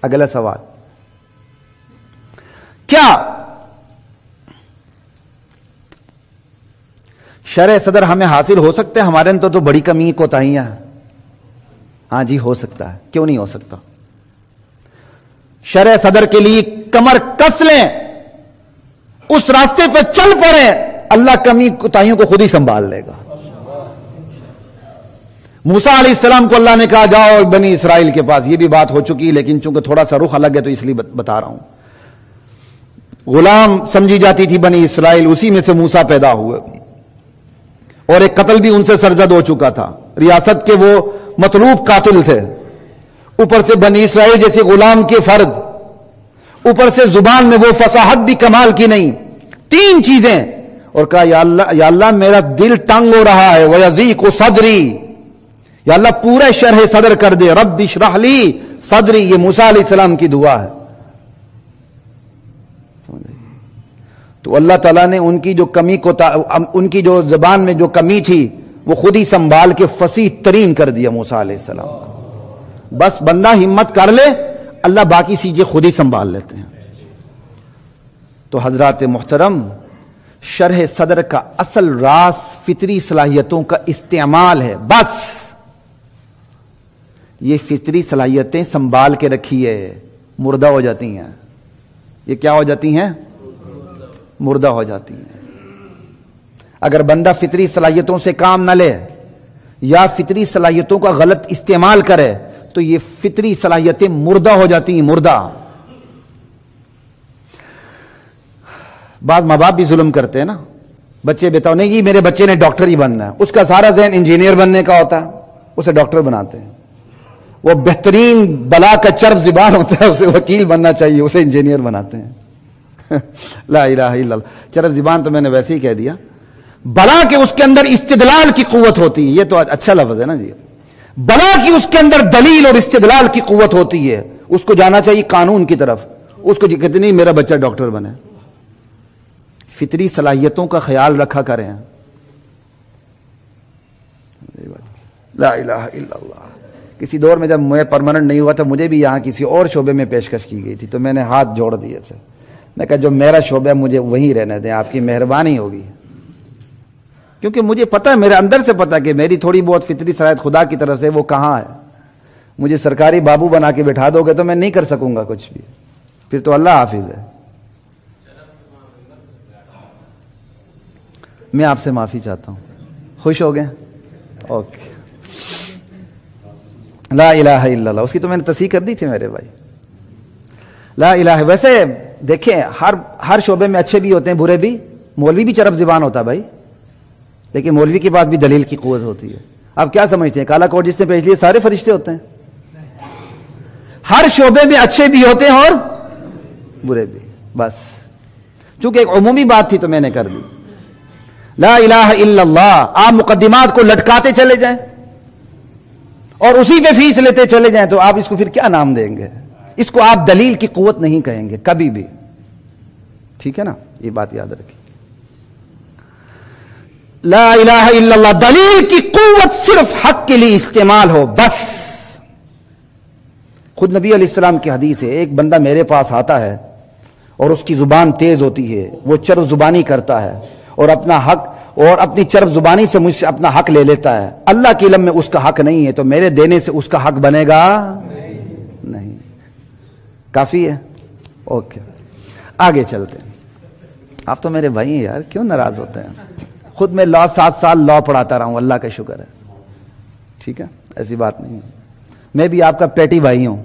اگلا سوال، کیا شرح صدر ہمیں حاصل ہو سکتا ہے؟ ہمارے اندر تو بڑی کمی کوتاہیاں ہیں. ہاں جی ہو سکتا ہے، کیوں نہیں ہو سکتا؟ شرح صدر کے لیے کمر کس لیں، اس راستے پہ چل پڑے، اللہ کمی کوتاہیوں کو خود ہی سنبھال لے گا. موسیٰ علیہ السلام کو اللہ نے کہا جاؤ بنی اسرائیل کے پاس، یہ بھی بات ہو چکی لیکن چونکہ تھوڑا سا رخ الگ ہے تو اس لیے بتا رہا ہوں. غلام سمجھی جاتی تھی بنی اسرائیل، اسی میں سے موسیٰ پیدا ہوئے، اور ایک قتل بھی ان سے سرزد ہو چکا تھا. ریاست کے وہ مطلوب قاتل تھے، اوپر سے بنی اسرائیل جیسے غلام کے فرد، اوپر سے زبان میں وہ فصاحت بھی کمال کی نہیں. تین چیزیں، اور کہا یا اللہ میرا دل تنگ ہو رہا ہے، وَيَضِيقُ صَدْرِي، یا اللہ پورے شرح صدر کر دے، رب اشرح لی صدری. یہ موسیٰ علیہ السلام کی دعا ہے. تو اللہ تعالیٰ نے ان کی جو کمی کو، ان کی جو زبان میں جو کمی تھی وہ خود ہی سنبھال کے فصیح ترین کر دیا موسیٰ علیہ السلام. بس بندہ ہمت کر لے، اللہ باقی چیزیں خود ہی سنبھال لیتے ہیں. تو حضرات محترم، شرح صدر کا اصل راز فطری صلاحیتوں کا استعمال ہے. بس یہ فطری صلاحیتیں سنبھال کے رکھیے، مردہ ہو جاتی ہیں. یہ کیا ہو جاتی ہیں؟ مردہ ہو جاتی ہیں. اگر بندہ فطری صلاحیتوں سے کام نہ لے یا فطری صلاحیتوں کا غلط استعمال کرے تو یہ فطری صلاحیتیں مردہ ہو جاتی ہیں. مردہ. بعض ماں باپ بھی ظلم کرتے ہیں نا، بچے بتاؤ نہیں جی میرے بچے نے ڈاکٹر ہی بننا ہے، اس کا سارا ذہن انجینئر بننے کا ہوتا ہے، اسے ڈاکٹر بناتے ہیں. وہ بہترین بلا کا چرب زبان ہوتا ہے، اسے وکیل بننا چاہیے، اسے انجینئر بناتے ہیں. لا الہ الا اللہ. چرب زبان تو میں نے ویسے ہی کہہ دیا. بلا کے اس کے اندر استدلال کی قوت ہوتی ہے، یہ تو اچھا لفظ ہے نا جی. بلا کی اس کے اندر دلیل اور استدلال کی قوت ہوتی ہے، اس کو جانا چاہیے قانون کی طرف. اس کو کہتے نہیں میرا بچہ ڈاکٹر بنے. فطری صلاحیتوں کا خیال رکھا کریں. لا الہ الا اللہ. کسی دور میں جب میں پرماننٹ نہیں ہوا تھا، مجھے بھی یہاں کسی اور شعبے میں پیشکش کی گئی تھی، تو میں نے ہاتھ جوڑ دیے تھے. میں کہا جو میرا شعبہ ہے مجھے وہیں رہنے دیں، آپ کی مہربانی ہوگی. کیونکہ مجھے پتا ہے، میرے اندر سے پتا کہ میری تھوڑی بہت فطری صلاحیت خدا کی طرف سے وہ کہاں ہے. مجھے سرکاری بابو بنا کے بٹھا دو گے تو میں نہیں کر سکوں گا کچھ بھی، پھر تو اللہ حافظ ہے. میں آپ سے معافی چاہتا ہوں. خوش ہو گئے؟ اوکے. لا الہ الا اللہ. اس کی تو میں نے تصحیح کر دی تھی میرے بھائی. لا الہ. ویسے دیکھیں ہر شعبے میں اچھے بھی ہوتے ہیں برے بھی. مولوی بھی چرب زبان ہوتا ہے بھائی، لیکن مولوی کے پاس بھی دلیل کی قوت ہوتی ہے. آپ کیا سمجھتے ہیں کالا کوٹ جس نے پہن لیا سارے فرشتے ہوتے ہیں؟ ہر شعبے میں اچھے بھی ہوتے ہیں اور برے بھی. بس چونکہ ایک عمومی بات تھی تو میں نے کر دی. لا الہ الا اللہ. آپ مقدمات کو لٹکاتے چلے جائیں اور اسی پہ فیس لیتے چلے جائیں تو آپ اس کو پھر کیا نام دیں گے؟ اس کو آپ دلیل کی قوت نہیں کہیں گے کبھی بھی. ٹھیک ہے نا، یہ بات یاد رکھیں. لا الہ الا اللہ. دلیل کی قوت صرف حق کے لیے استعمال ہو بس. خود نبی علیہ السلام کی حدیث ہے، ایک بندہ میرے پاس آتا ہے اور اس کی زبان تیز ہوتی ہے، وہ چرب زبانی کرتا ہے اور اپنا حق اور اپنی چرب زبانی سے مجھ سے اپنا حق لے لیتا ہے. اللہ کے علم میں اس کا حق نہیں ہے تو میرے دینے سے اس کا حق بنے گا نہیں. کافی ہے؟ اوکے آگے چلتے ہیں. آپ تو میرے بھائی ہیں یار، کیوں ناراض ہوتے ہیں؟ خود میں 7 سال لا پڑھاتا رہا ہوں، اللہ کا شکر ہے. ٹھیک ہے، ایسی بات نہیں ہے. میں بھی آپ کا پیٹی بھائی ہوں.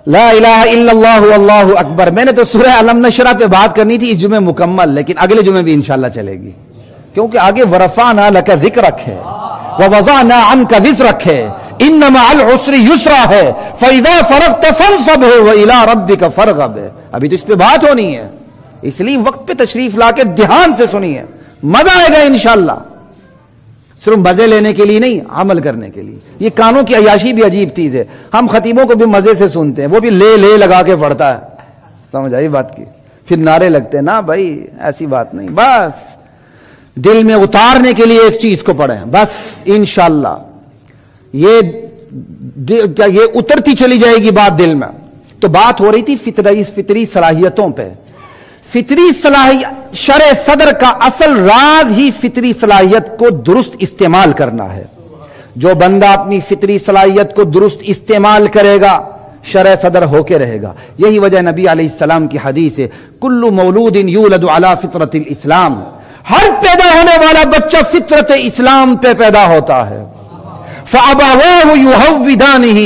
لا الہ الا اللہ واللہ اکبر. میں نے تو سورہ الم نشرح پہ بات کرنی تھی اس جمعے مکمل، لیکن اگلے جمعے بھی انشاءاللہ چلے گی، کیونکہ آگے ورفعنا لک ذکرک ہے ووضعنا عنک وزرک ہے، ان مع العسر یسرا ہے، فاذا فرغت فانصب ہے والی ربک فارغب ہے. ابھی تو اس پہ بات ہونی ہے، اس لیے وقت پہ تشریف لا کے دھیان سے سنیے، مزہ آئے گا انشاءاللہ. صرف مزے لینے کے لیے نہیں، عمل کرنے کے لیے. یہ کانوں کی عیاشی بھی عجیب چیز ہے. ہم خطیبوں کو بھی مزے سے سنتے ہیں، وہ بھی لے لگا کے پڑھتا ہے. سمجھ آئی بات کی؟ پھر نعرے لگتے ہیں نا بھائی، ایسی بات نہیں. بس دل میں اتارنے کے لیے ایک چیز کو پڑھیں بس. انشاءاللہ یہ کیا یہ اترتی چلی جائے گی بات دل میں؟ تو بات ہو رہی تھی فطری صلاحیتوں پہ. فطری صلاحیت، شرع صدر کا اصل راز ہی فطری صلاحیت کو درست استعمال کرنا ہے. جو بندہ اپنی فطری صلاحیت کو درست استعمال کرے گا شرع صدر ہو کے رہے گا. یہی وجہ نبی علیہ السلام کی حدیث ہے، کل مولود یولد علی فطرت الاسلام، ہر پیدا ہونے والا بچہ فطرت اسلام پہ پیدا ہوتا ہے. فَأَبَوَاهُ يُهَوِّدَانِهِ،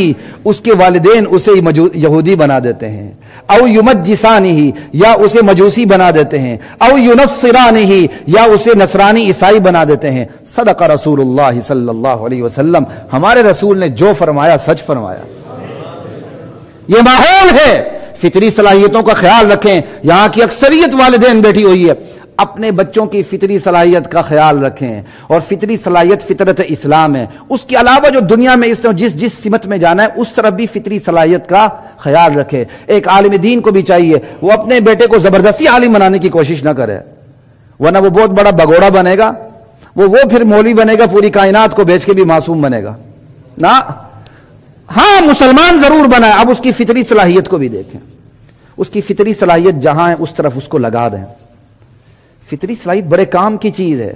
اس کے والدین اسے یہودی بنا دیتے ہیں، او یمجسانہ، یا اسے مجوسی بنا دیتے ہیں، او ینصرانہ، یا اسے نصرانی عیسائی بنا دیتے ہیں. صدق رسول اللہ صلی اللہ علیہ وسلم، ہمارے رسول نے جو فرمایا سچ فرمایا. یہ ماحول ہے. فطری صلاحیتوں کا خیال رکھیں. یہاں کی اکثریت والدین بیٹھی ہوئی ہے، اپنے بچوں کی فطری صلاحیت کا خیال رکھیں. اور فطری صلاحیت فطرت اسلام ہے. اس کے علاوہ جو دنیا میں اس جس سمت میں جانا ہے اس طرف بھی فطری صلاحیت کا خیال رکھے. ایک عالم دین کو بھی چاہیے وہ اپنے بیٹے کو زبردستی عالم بنانے کی کوشش نہ کرے، ورنہ وہ بہت بڑا بگوڑا بنے گا. وہ پھر مولوی بنے گا، پوری کائنات کو بیچ کے بھی معصوم بنے گا نا. ہاں مسلمان ضرور بنا ہے. اب اس کی فطری صلاحیت کو بھی دیکھیں. اس کی فطری صلاحیت جہاں ہے اس طرف اس کو لگا دیں. فطری صلاحیت بڑے کام کی چیز ہے.